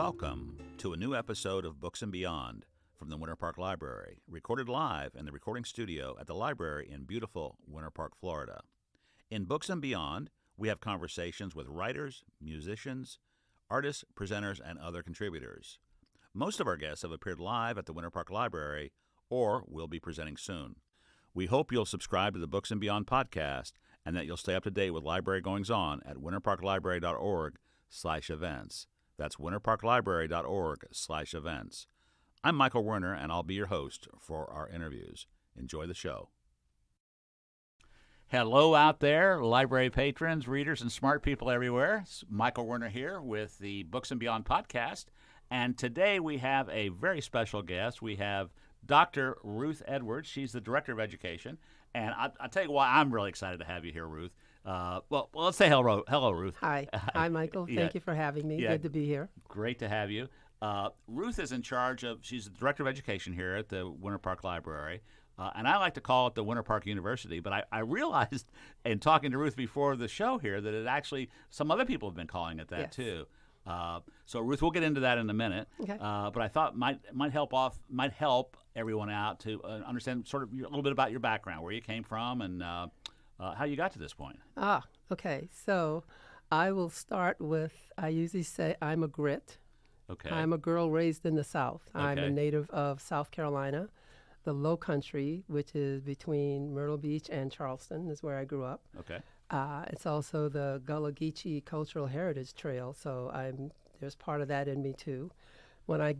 Welcome to a new episode of Books and Beyond from the Winter Park Library, recorded live in the recording studio at the library in beautiful Winter Park, Florida. In Books and Beyond, we have conversations with writers, musicians, artists, presenters, and other contributors. Most of our guests have appeared live at the Winter Park Library or will be presenting soon. We hope you'll subscribe to the Books and Beyond podcast and that you'll stay up to date with library goings-on at winterparklibrary.org/events. That's winterparklibrary.org/events. I'm Michael Werner, and I'll be your host for our interviews. Enjoy the show. Hello out there, library patrons, readers, and smart people everywhere. It's Michael Werner here with the Books and Beyond podcast. And today we have a very special guest. We have Dr. Ruth Edwards. She's the Director of Education. And I'll tell you why I'm really excited to have you here, Ruth. Well, let's say hello, Ruth. Hi. Hi, Michael. Thank you for having me. Good to be here. Great to have you. Ruth is in charge of, she's the Director of Education here at the Winter Park Library. And I like to call it the Winter Park University, but I realized in talking to Ruth before the show here that it actually, some other people have been calling it that too. So Ruth, we'll get into that in a minute. Okay. But I thought might help everyone out to understand sort of a little bit about your background, where you came from, and how you got to this point. Okay. So I will start with, I usually say I'm a grit. Okay. I'm a girl raised in the South. Okay. I'm a native of South Carolina. The Low Country, which is between Myrtle Beach and Charleston, is where I grew up. Okay. It's also the Gullah Geechee Cultural Heritage Trail, so there's part of that in me too. When I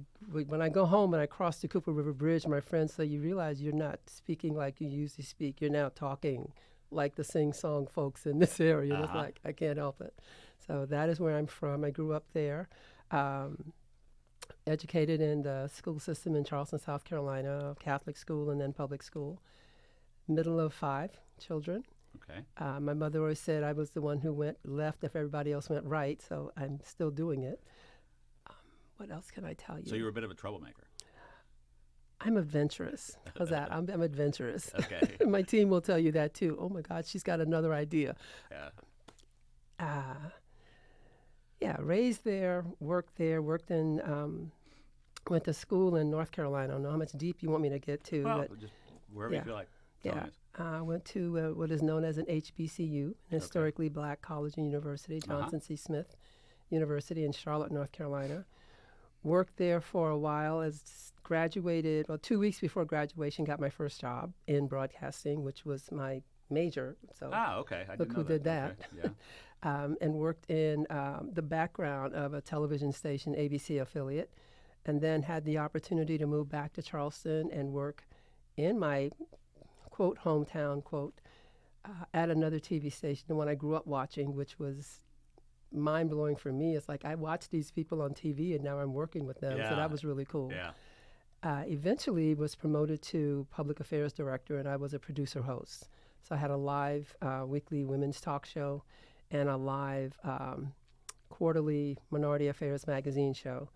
go home and I cross the Cooper River Bridge, my friends say, you realize you're not speaking like you usually speak. You're now talking like the sing-song folks in this area. It's like, I can't help it. So that is where I'm from. I grew up there. Educated in the school system in Charleston, South Carolina, Catholic school and then public school. Middle of 5 children. Okay. My mother always said I was the one who went left if everybody else went right, so I'm still doing it. What else can I tell you? So you were a bit of a troublemaker. I'm adventurous. How's that? I'm adventurous. Okay. My team will tell you that too. Oh my God, she's got another idea. Yeah. Raised there, worked in, went to school in North Carolina. I don't know how much deep you want me to get to. Well, just wherever you feel like telling us. Went to what is known as an HBCU, an historically black college and university, Johnson C. Smith University in Charlotte, North Carolina. Worked there for a while, graduated, 2 weeks before graduation, got my first job in broadcasting, which was my major. So okay. I look who did that. Okay. Yeah. And worked in the background of a television station, ABC affiliate, and then had the opportunity to move back to Charleston and work in my, quote, hometown, quote, at another TV station, the one I grew up watching, which was mind-blowing for me. It's like I watched these people on TV and now I'm working with them, so that was really cool. Yeah. Eventually was promoted to Public Affairs Director, and I was a producer host. So I had a live weekly women's talk show and a live quarterly Minority Affairs magazine show.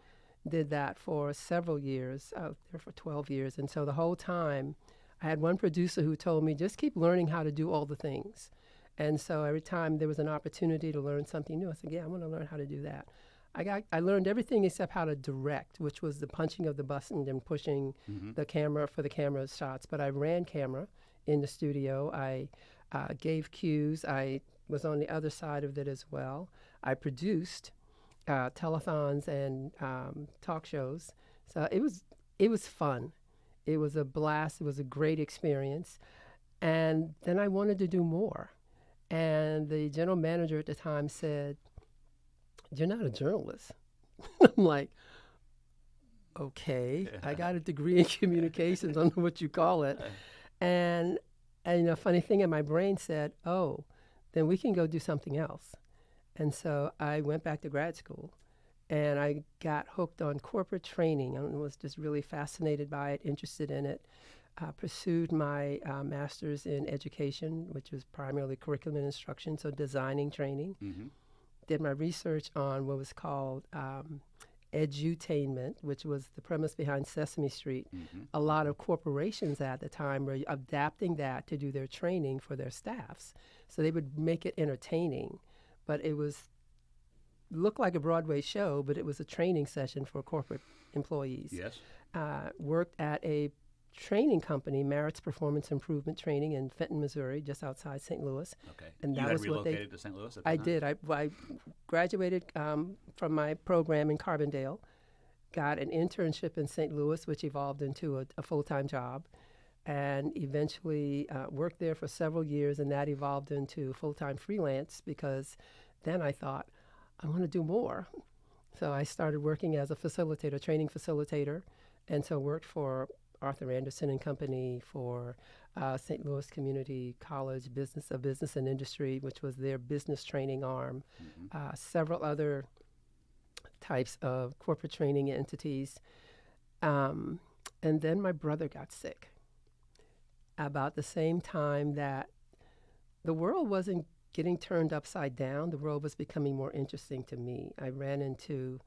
Did that for several years, there for 12 years. And so the whole time, I had one producer who told me, just keep learning how to do all the things. And so every time there was an opportunity to learn something new, I said, I want to learn how to do that. I learned everything except how to direct, which was the punching of the button and pushing the camera for the camera shots. But I ran camera in the studio. I gave cues. I was on the other side of it as well. I produced telethons and talk shows. So it was fun. It was a blast. It was a great experience. And then I wanted to do more. And the general manager at the time said, you're not a journalist. I'm like, okay. I got a degree in communications. I don't know what you call it. And a funny thing in my brain said, oh, then we can go do something else. And so I went back to grad school, and I got hooked on corporate training. I was just really fascinated by it, interested in it. Pursued my master's in education, which was primarily curriculum and instruction, so designing training. Did my research on what was called edutainment, which was the premise behind Sesame Street. A lot of corporations at the time were adapting that to do their training for their staffs. So they would make it entertaining, but it was looked like a Broadway show, but it was a training session for corporate employees. Yes. Worked at a training company, Merritt's Performance Improvement Training in Fenton, Missouri, just outside St. Louis. Okay. And You that had was what they. relocated to St. Louis at the I time? did. I graduated from my program in Carbondale, got an internship in St. Louis, which evolved into a full-time job, and eventually worked there for several years, and that evolved into full-time freelance because then I thought, I want to do more. So I started working as a facilitator, training facilitator, and so worked for Arthur Anderson and Company, for St. Louis Community College Business and Industry, which was their business training arm, several other types of corporate training entities. And then my brother got sick about the same time that the world wasn't getting turned upside down. The world was becoming more interesting to me. I ran into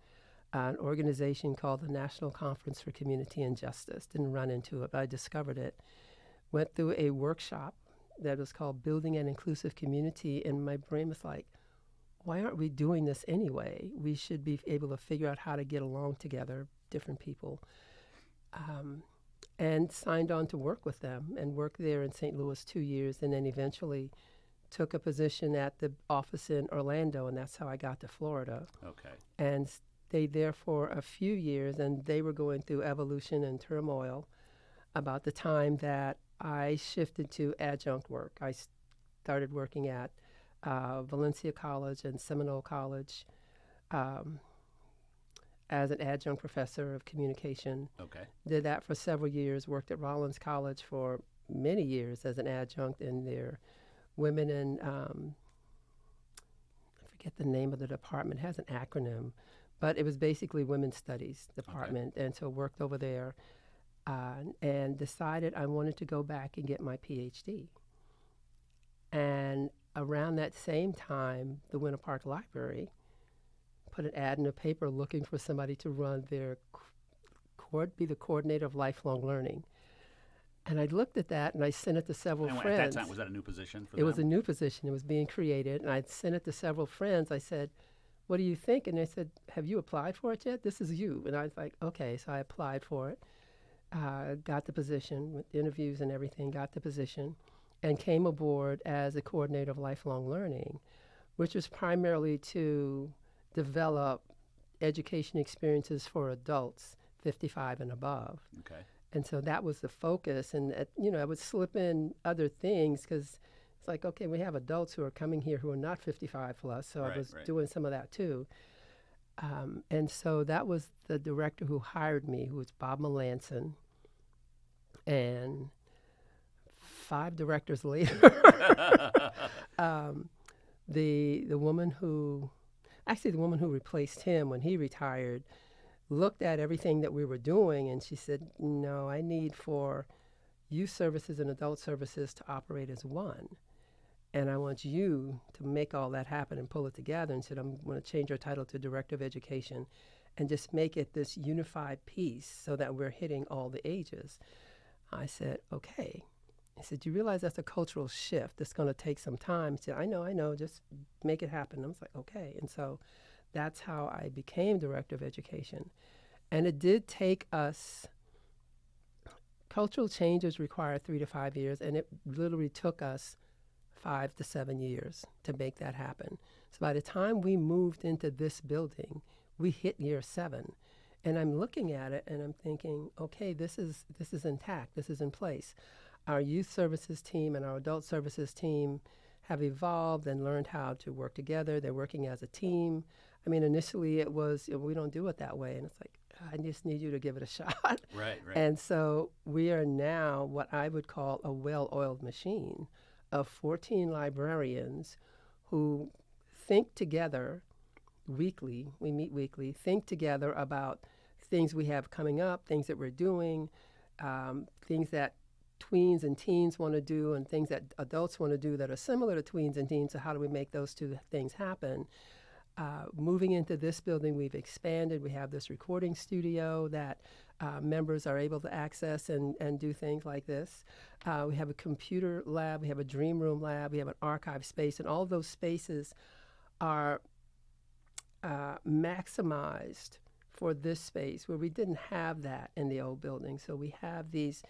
an organization called the National Conference for Community and Justice. Didn't run into it, but I discovered it. Went through a workshop that was called Building an Inclusive Community, and my brain was like, why aren't we doing this anyway? We should be able to figure out how to get along together, different people. And signed on to work with them and worked there in St. Louis 2 years, and then eventually took a position at the office in Orlando, and that's how I got to Florida. Okay. And stayed there for a few years, and they were going through evolution and turmoil about the time that I shifted to adjunct work. I started working at Valencia College and Seminole College as an adjunct professor of communication. Okay. Did that for several years, worked at Rollins College for many years as an adjunct in their women and, I forget the name of the department, it has an acronym, but it was basically women's studies department. Okay. And so worked over there and decided I wanted to go back and get my PhD. And around that same time, the Winter Park Library put an ad in the paper looking for somebody to run their be the coordinator of lifelong learning. And I looked at that and I sent it to several friends. At that time, was that a new position for them? It was a new position. It was being created. And I sent it to several friends. I said, what do you think? And they said, have you applied for it yet? This is you. And I was like, okay. So I applied for it, got the position with interviews and everything, got the position, and came aboard as a coordinator of lifelong learning, which was primarily to develop education experiences for adults 55 and above. Okay. And so that was the focus. And, I would slip in other things because it's like, okay, we have adults who are coming here who are not 55 plus. So I was doing some of that too. And so that was the director who hired me, who was Bob Melanson. And 5 directors later, the woman who replaced him when he retired looked at everything that we were doing, and she said, no, I need for youth services and adult services to operate as one. And I want you to make all that happen and pull it together. And said, I'm going to change your title to Director of Education and just make it this unified piece so that we're hitting all the ages. I said, okay. He said, you realize that's a cultural shift. It's going to take some time. He said, I know, just make it happen. I was like, okay. And so that's how I became Director of Education. And it did take us, cultural changes require 3 to 5 years, and it literally took us 5 to 7 years to make that happen. So by the time we moved into this building, we hit year 7. And I'm looking at it and I'm thinking, okay, this is intact, this is in place. Our youth services team and our adult services team have evolved and learned how to work together. They're working as a team. I mean, initially it was, we don't do it that way. And it's like, I just need you to give it a shot. Right. And so we are now what I would call a well-oiled machine of 14 librarians who think together weekly. We meet weekly, think together about things we have coming up, things that we're doing, things that tweens and teens want to do, and things that adults want to do that are similar to tweens and teens. So how do we make those two things happen? Moving into this building, we've expanded. We have this recording studio that members are able to access and do things like this. We have a computer lab. We have a dream room lab. We have an archive space. And all of those spaces are maximized for this space where we didn't have that in the old building. So we have these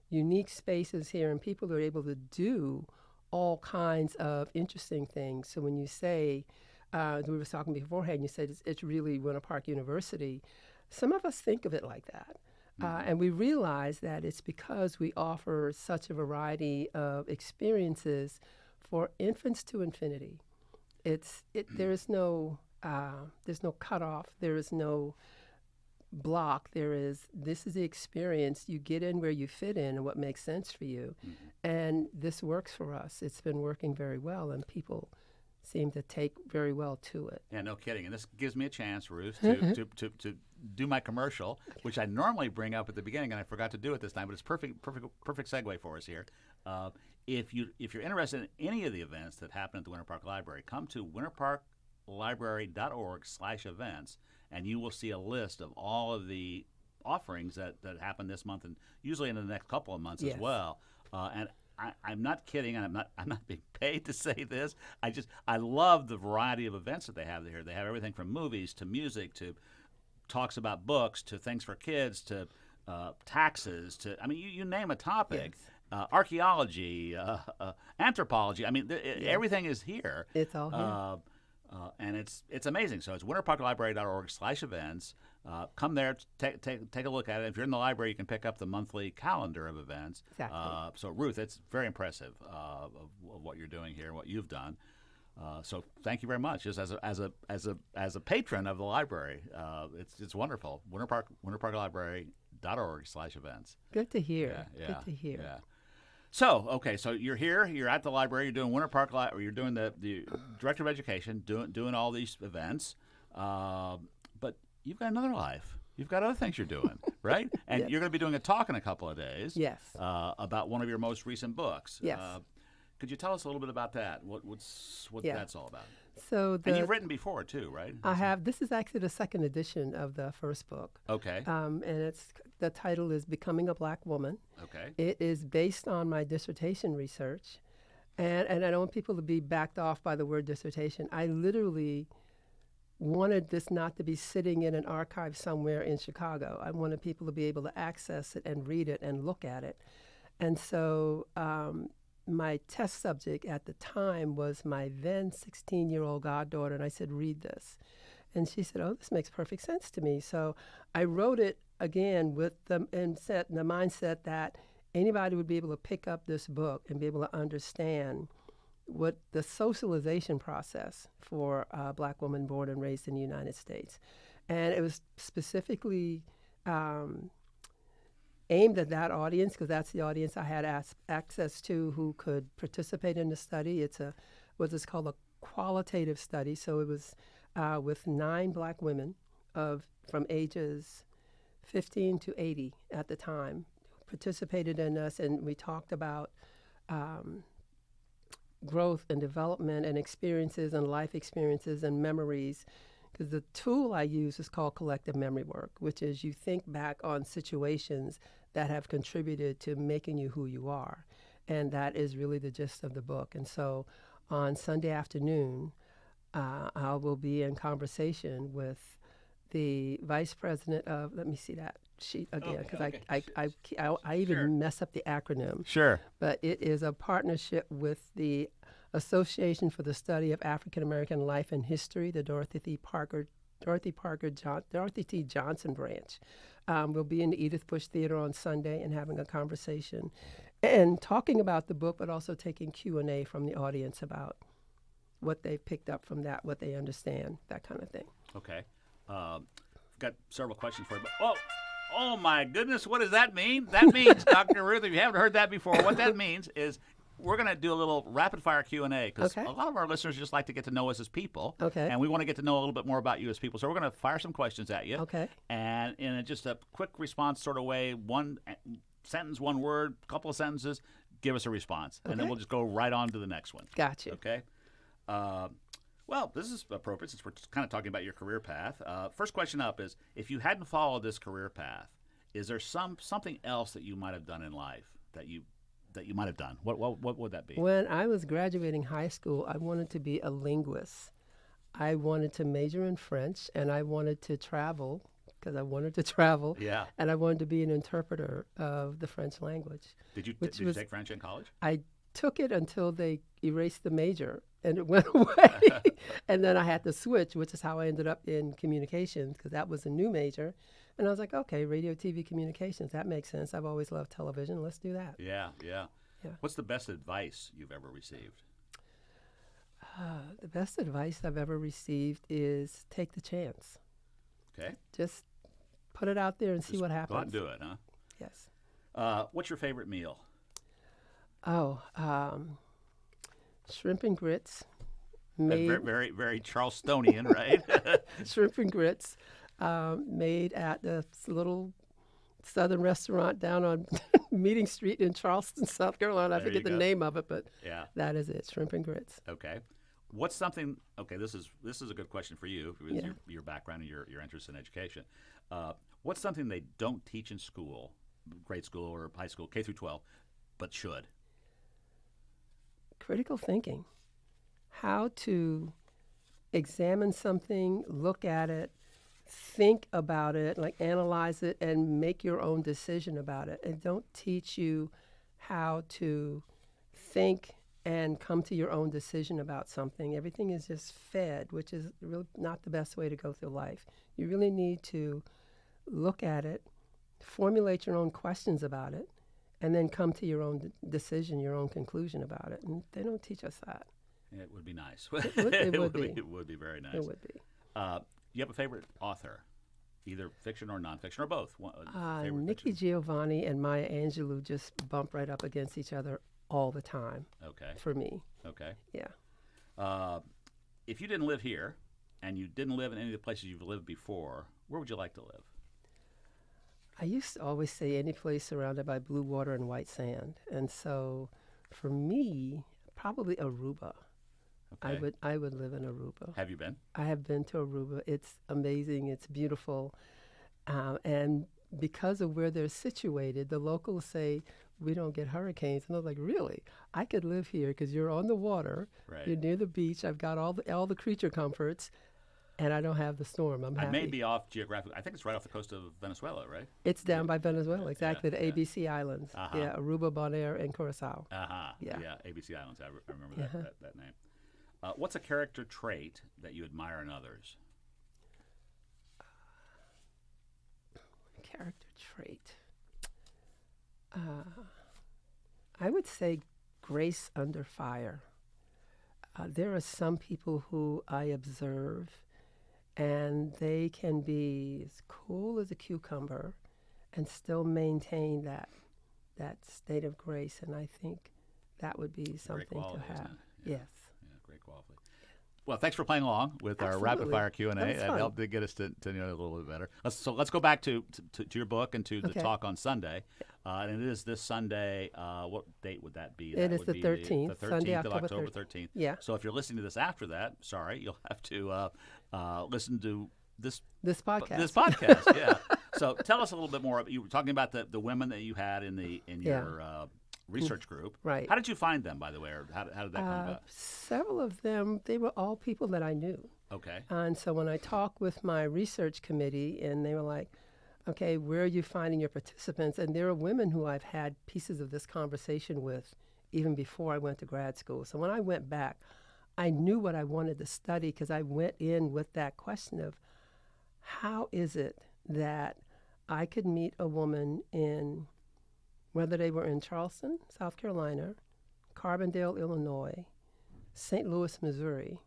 unique spaces here, and people are able to do all kinds of interesting things. So when you say, we were talking beforehand, you said it's really Winter Park University. Some of us think of it like that. And we realize that it's because we offer such a variety of experiences for infants to infinity. There's no cutoff. There is no block. This is the experience. You get in where you fit in and what makes sense for you. And this works for us. It's been working very well, and people seem to take very well to it. Yeah, no kidding. And this gives me a chance, Ruth, to do my commercial, which I normally bring up at the beginning, and I forgot to do it this time. But it's perfect segue for us here. If you're interested in any of the events that happen at the Winter Park Library, come to winterparklibrary.org/events, and you will see a list of all of the offerings that happen this month, and usually in the next couple of months as well. And I'm not kidding, and I'm not being paid to say this. I love the variety of events that they have here. They have everything from movies to music to talks about books to things for kids to taxes to you name a topic. Yes. Archaeology, anthropology. Everything is here. It's all here. And it's amazing. So it's winterparklibrary.org/events. Come there, take a look at it. If you're in the library, you can pick up the monthly calendar of events. Exactly. So Ruth, it's very impressive of what you're doing here, what you've done. So thank you very much. Just as a patron of the library, it's wonderful. winterparklibrary.org/events. Good to hear. Yeah, Good to hear. Yeah. So so you're here. You're at the library. You're doing Winter Park Library. You're doing the Director of Education, doing all these events. But you've got another life. You've got other things you're doing, right? And Yes. you're going to be doing a talk in a couple of days. Yes. About one of your most recent books. Yes. Could you tell us a little bit about that? What that's all about? So And you've written before too, right? I have. This is actually the second edition of the first book. Okay. And the title is Becoming a Black Woman. Okay. It is based on my dissertation research. And I don't want people to be backed off by the word dissertation. I literally wanted this not to be sitting in an archive somewhere in Chicago. I wanted people to be able to access it and read it and look at it. And so my test subject at the time was my then 16-year-old goddaughter, and I said, read this. And she said, oh, this makes perfect sense to me. So I wrote it again with the mindset that anybody would be able to pick up this book and be able to understand what the socialization process for a Black woman born and raised in the United States. And it was specifically aimed at that audience because that's the audience I had access to who could participate in the study. It's what's called a qualitative study. So it was with 9 Black women from ages 15 to 80 at the time participated in this, and we talked about growth and development and experiences and life experiences and memories. Because the tool I use is called collective memory work, which is you think back on situations that have contributed to making you who you are. And that is really the gist of the book. And so on Sunday afternoon, I will be in conversation with the vice president of, let me see that sheet again, because I even mess up the acronym. Sure. But it is a partnership with the Association for the Study of African American Life and History, the Dorothy T. Johnson branch. We'll be in the Edith Bush Theater on Sunday and having a conversation and talking about the book, but also taking Q&A from the audience about what they've picked up from that, what they understand, that kind of thing. Okay. Got several questions for you. But, oh my goodness, what does that mean? That means, Dr. Ruth, if you haven't heard that before, what that means is we're going to do a little rapid-fire Q&A because a lot of our listeners just like to get to know us as people. Okay. And we want to get to know a little bit more about you as people. So we're going to fire some questions at you. Okay. And in just a quick response sort of way, one sentence, one word, couple of sentences, give us a response. Okay. And then we'll just go right on to the next one. Gotcha. Okay. Well, this is appropriate since we're kind of talking about your career path. First question up is, if you hadn't followed this career path, is there something else that you might have done in life that you might have done? What would that be? When I was graduating high school, I wanted to be a linguist. I wanted to major in French, and I wanted to travel because I wanted to travel, Yeah. and I wanted to be an interpreter of the French language. Did you which did you was take French in college? I took it until they erased the major, and it went away. And then I had to switch, which is how I ended up in communications because that was a new major. And I was like, okay, radio, TV, communications, that makes sense. I've always loved television. Let's do that. Yeah, yeah. Yeah. What's the best advice you've ever received? The best advice I've ever received is take the chance. Okay. Just put it out there and see Just what happens. Go out and do it, huh? Yes. What's your favorite meal? Oh, shrimp and grits. Very, very, very Charlestonian, right? Shrimp and grits made at this little southern restaurant down on Meeting Street in Charleston, South Carolina. I There forget you the go. name of it, but Yeah. that is it, shrimp and grits. Okay. What's something? Okay, this is a good question for you with Yeah. your background and your interest in education. What's something they don't teach in school, grade school or high school, K through 12, but should? Critical thinking. How to examine something, look at it, think about it, like analyze it, and make your own decision about it. And don't teach you how to think and come to your own decision about something. Everything is just fed, which is really not the best way to go through life. You really need to look at it, formulate your own questions about it, and then come to your own decision, your own conclusion about it. And they don't teach us that. It would be nice. It would be. It would be very nice. It would be. You have a favorite author, either fiction or nonfiction, or both? Favorite Nikki fiction? Giovanni and Maya Angelou just bump right up against each other all the time Okay. for me. Okay. Yeah. If you didn't live here, and you didn't live in any of the places you've lived before, where would you like to live? I used to always say any place surrounded by blue water and white sand. And so for me, probably Aruba. Okay. I would live in Aruba. Have you been? I have been to Aruba. It's amazing. It's beautiful. And because of where they're situated, the locals say, we don't get hurricanes. And I was like, really? I could live here because you're on the water. Right. You're near the beach. I've got all the creature comforts, and I don't have the storm. I'm happy. I may be off geographically. I think it's right off the coast of Venezuela, right? It's down by Venezuela, exactly, yeah, the yeah. ABC Islands. Uh-huh. Yeah, Aruba, Bonaire, and Curacao. Uh-huh. Yeah. ABC Islands. I remember that name. What's a character trait that you admire in others? Character trait. I would say grace under fire. There are some people who I observe, and they can be as cool as a cucumber and still maintain that state of grace. And I think that would be something quality, to isn't have. it? Yeah. Yes. Yeah, great quality. Well, thanks for playing along with our rapid Absolutely. fire Q&A. That was It fun. helped to get us to know you a little bit better. Let's go back to your book and to the Okay. talk on Sunday. And it is this Sunday. What date would that be? It That is would the be 13th, The 13th Sunday, of October October 13th. 13th. Yeah. So if you're listening to this after that, sorry, you'll have to listen to this This podcast. This podcast, yeah. So tell us a little bit more. You were talking about the women that you had in your research group. Right. How did you find them, by the way, or how did that come about? Several of them, they were all people that I knew. Okay. And so when I talked with my research committee, and they were like, okay, where are you finding your participants? And there are women who I've had pieces of this conversation with even before I went to grad school. So when I went back, I knew what I wanted to study because I went in with that question of how is it that I could meet a woman in, whether they were in Charleston, South Carolina, Carbondale, Illinois, St. Louis, Missouri,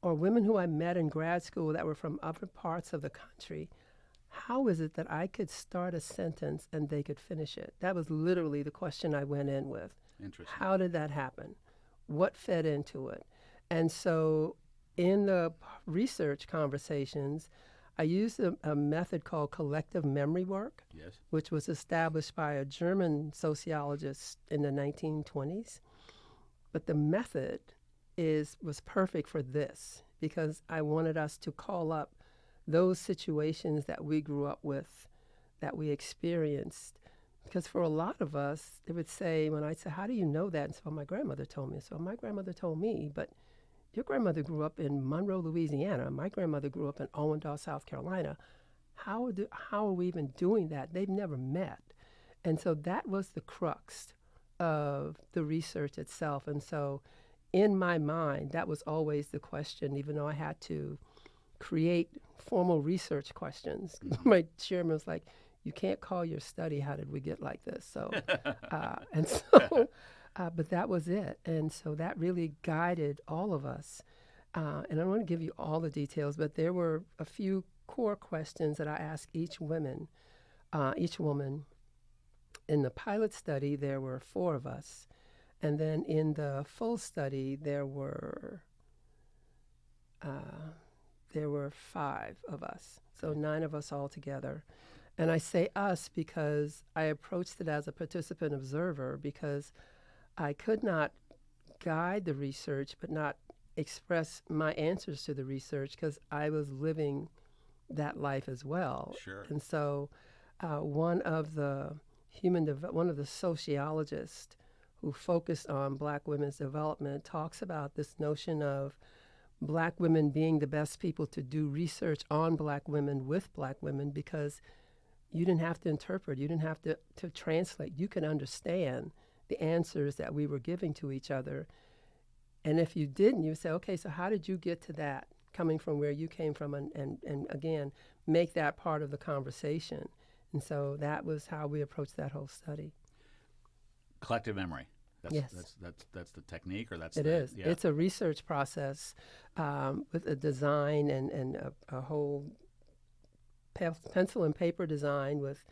or women who I met in grad school that were from other parts of the country, how is it that I could start a sentence and they could finish it? That was literally the question I went in with. Interesting. How did that happen? What fed into it? And so in the research conversations, I used a method called collective memory work, Yes. which was established by a German sociologist in the 1920s. But the method was perfect for this because I wanted us to call up those situations that we grew up with, that we experienced. Because for a lot of us, they would say, when I say, how do you know that? And so my grandmother told me. So my grandmother told me, but your grandmother grew up in Monroe, Louisiana. My grandmother grew up in Owendale, South Carolina. How are we even doing that? They've never met. And so that was the crux of the research itself. And so in my mind, that was always the question, even though I had to create formal research questions. My chairman was like, you can't call your study, how did we get like this? So, but that was it. And so that really guided all of us. And I don't want to give you all the details, but there were a few core questions that I asked each woman. In the pilot study, there were 4 of us. And then in the full study, there were 5 of us. So 9 of us all together. And I say us because I approached it as a participant observer, because I could not guide the research but not express my answers to the research, because I was living that life as well. Sure. And so one of the sociologists who focused on Black women's development talks about this notion of Black women being the best people to do research on Black women with Black women, because you didn't have to interpret, you didn't have to translate. You could understand the answers that we were giving to each other. And if you didn't, you say, okay, so how did you get to that, coming from where you came from, and again, make that part of the conversation. And so that was how we approached that whole study. Collective memory. Yes. That's the technique, or that's it the, is. Yeah. It's a research process with a design and a whole pencil and paper design with,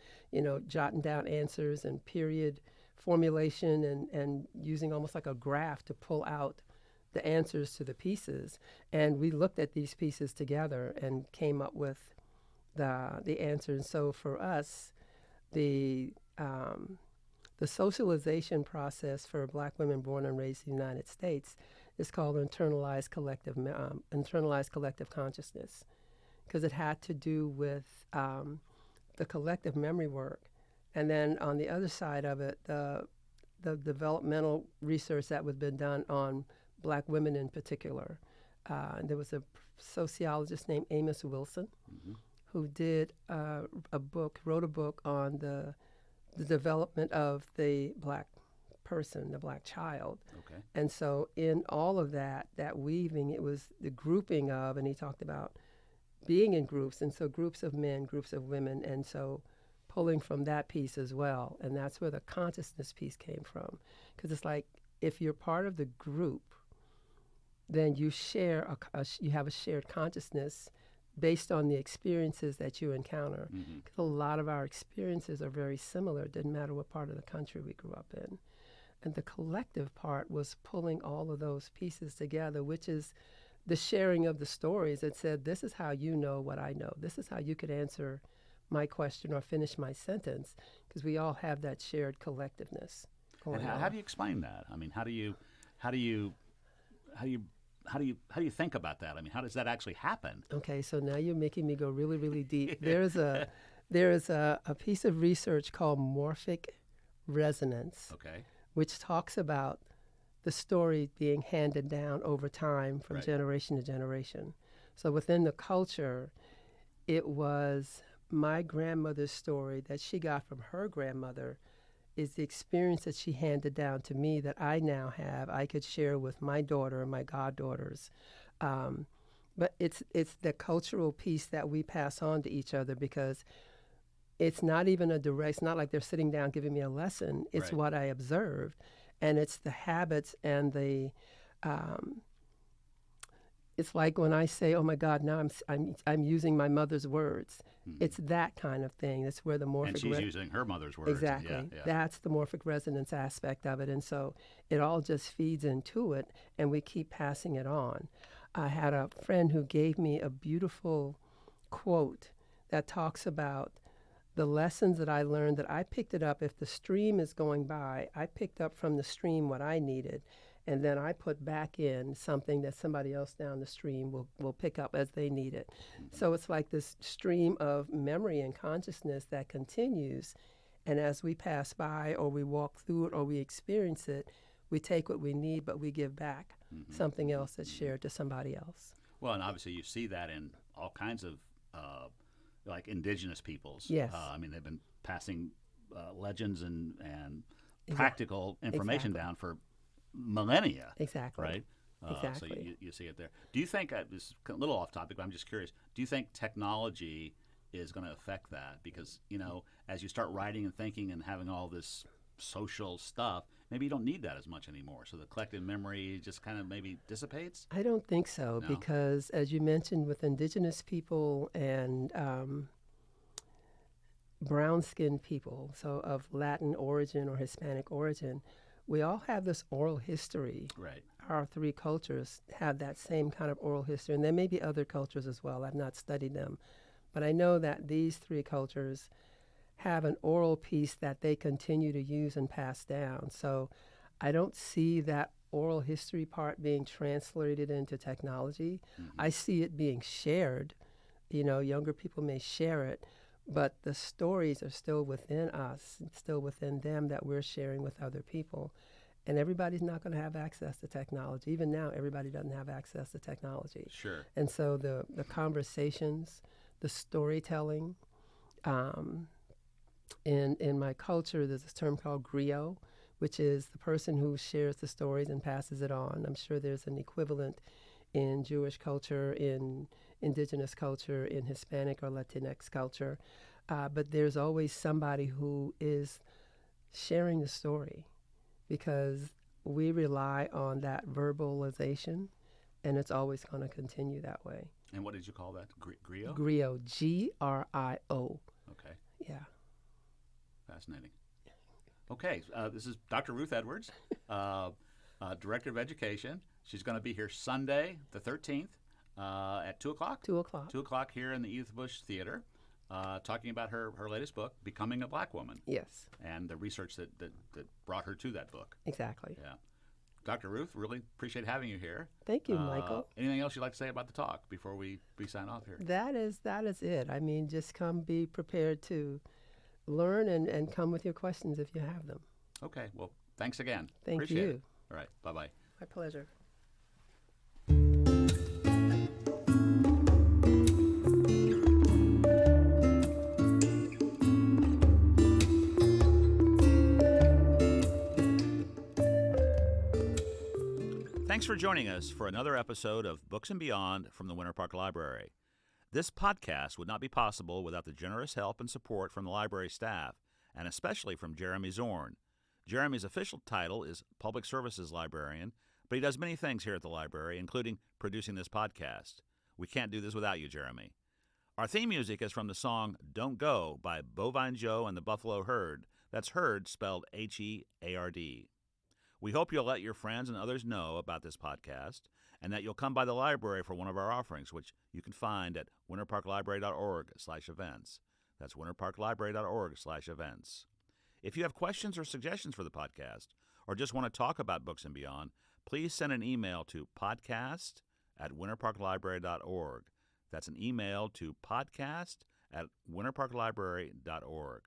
jotting down answers and period formulation and using almost like a graph to pull out the answers to the pieces. And we looked at these pieces together and came up with the answers. So for us, the socialization process for Black women born and raised in the United States is called internalized collective consciousness, because it had to do with the collective memory work. And then on the other side of it, the developmental research that was been done on Black women in particular. There was a sociologist named Amos Wilson who wrote a book on the development of the Black person, the Black child. Okay. And so in all of that weaving, it was the grouping of, and he talked about being in groups, and so groups of men, groups of women, and so pulling from that piece as well. And that's where the consciousness piece came from. Because it's like, if you're part of the group, then you share, you have a shared consciousness based on the experiences that you encounter. Because a lot of our experiences are very similar. It didn't matter what part of the country we grew up in. And the collective part was pulling all of those pieces together, which is the sharing of the stories that said, this is how you know what I know. This is how you could answer my question or finish my sentence, because we all have that shared collectiveness going on. How do you explain that? I mean, how do you think about that? I mean, how does that actually happen? Okay, so now you're making me go really, really deep. There is a piece of research called morphic resonance, which talks about the story being handed down over time from generation to generation. So within the culture, it was my grandmother's story that she got from her grandmother is the experience that she handed down to me that I now have, I could share with my daughter and my goddaughters. But it's the cultural piece that we pass on to each other, because it's not even it's not like they're sitting down giving me a lesson. It's what I observed. And it's the habits and the, it's like when I say, oh my God, now I'm using my mother's words. It's that kind of thing. That's where the morphic... And she's using her mother's words. Exactly. Yeah. That's the morphic resonance aspect of it. And so it all just feeds into it, and we keep passing it on. I had a friend who gave me a beautiful quote that talks about the lessons that I learned, that I picked it up. If the stream is going by, I picked up from the stream what I needed, and then I put back in something that somebody else down the stream will pick up as they need it. So it's like this stream of memory and consciousness that continues, and as we pass by or we walk through it or we experience it, we take what we need, but we give back something else that's shared to somebody else. Well, and obviously you see that in all kinds of like indigenous peoples. Yes. I mean, they've been passing legends and practical information down for millennia. Exactly. Right? Exactly. So you see it there. Do you think, this is a little off topic, but I'm just curious, do you think technology is going to affect that? Because, as you start writing and thinking and having all this social stuff, maybe you don't need that as much anymore. So the collective memory just kind of maybe dissipates? I don't think so, No? because as you mentioned, with indigenous people and brown-skinned people, so of Latin origin or Hispanic origin, we all have this oral history. Right. Our three cultures have that same kind of oral history, and there may be other cultures as well. I've not studied them. But I know that these three cultures have an oral piece that they continue to use and pass down. So I don't see that oral history part being translated into technology. I see it being shared. Younger people may share it, but the stories are still within us, still within them, that we're sharing with other people. And everybody's not going to have access to technology. Even now, everybody doesn't have access to technology. Sure. And so the conversations, the storytelling, in my culture, there's this term called griot, which is the person who shares the stories and passes it on. I'm sure there's an equivalent in Jewish culture, in indigenous culture, in Hispanic or Latinx culture. But there's always somebody who is sharing the story, because we rely on that verbalization, and it's always going to continue that way. And what did you call that? Griot? Griot, G-R-I-O. Okay. Yeah. Fascinating. Okay, this is Dr. Ruth Edwards, Director of Education. She's going to be here Sunday, the 13th, at 2 o'clock? 2 o'clock. 2 o'clock here in the Edith Bush Theater, talking about her latest book, Becoming a Black Woman. Yes. And the research that brought her to that book. Exactly. Yeah. Dr. Ruth, really appreciate having you here. Thank you, Michael. Anything else you'd like to say about the talk before we sign off here? That is it. I mean, just come, be prepared to learn, and come with your questions if you have them. Okay. Well, thanks again. Thank Appreciate you. it. All right. Bye-bye. My pleasure. Thanks for joining us for another episode of Books and Beyond from the Winter Park Library. This podcast would not be possible without the generous help and support from the library staff, and especially from Jeremy Zorn. Jeremy's official title is Public Services Librarian, but he does many things here at the library, including producing this podcast. We can't do this without you, Jeremy. Our theme music is from the song Don't Go by Bovine Joe and the Buffalo Herd. That's Herd spelled H-E-A-R-D. We hope you'll let your friends and others know about this podcast, and that you'll come by the library for one of our offerings, which you can find at winterparklibrary.org/events. That's winterparklibrary.org/events. If you have questions or suggestions for the podcast, or just want to talk about Books and Beyond, please send an email to podcast@winterparklibrary.org. That's an email to podcast@winterparklibrary.org.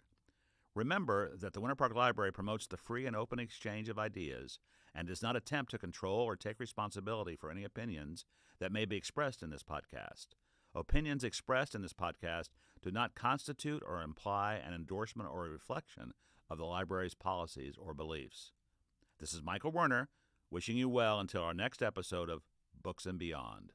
Remember that the Winter Park Library promotes the free and open exchange of ideas and does not attempt to control or take responsibility for any opinions that may be expressed in this podcast. Opinions expressed in this podcast do not constitute or imply an endorsement or a reflection of the library's policies or beliefs. This is Michael Werner, wishing you well until our next episode of Books and Beyond.